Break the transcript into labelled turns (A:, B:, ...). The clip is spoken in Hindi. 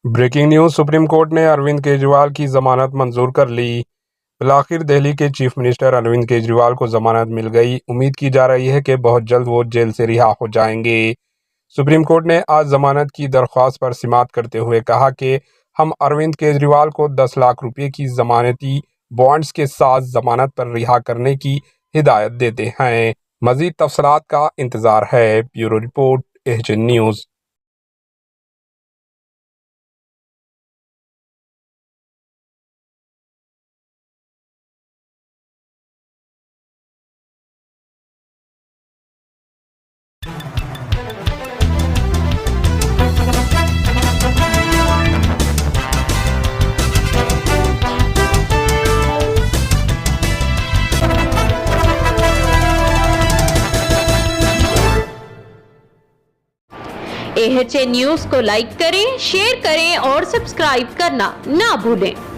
A: Breaking news. सुप्रीम कोर्ट ने अरविंद केजरीवाल की जमानत मंजूर कर ली। बिलाखिर दिल्ली के चीफ मिनिस्टर अरविंद केजरीवाल को जमानत मिल गई। उम्मीद की जा रही है कि बहुत जल्द वो जेल से रिहा हो जाएंगे। सुप्रीम कोर्ट ने आज जमानत की दरख्वास्त पर समाअत करते हुए कहा कि हम अरविंद केजरीवाल को 10 लाख रुपए की जमानती बॉन्ड्स के साथ जमानत पर रिहा करने की हिदायत देते हैं। मजीद तफसीलात का इंतजार है। Bureau report, HN news.
B: HN news को लाइक करें, शेयर करें और सब्सक्राइब करना ना भूलें।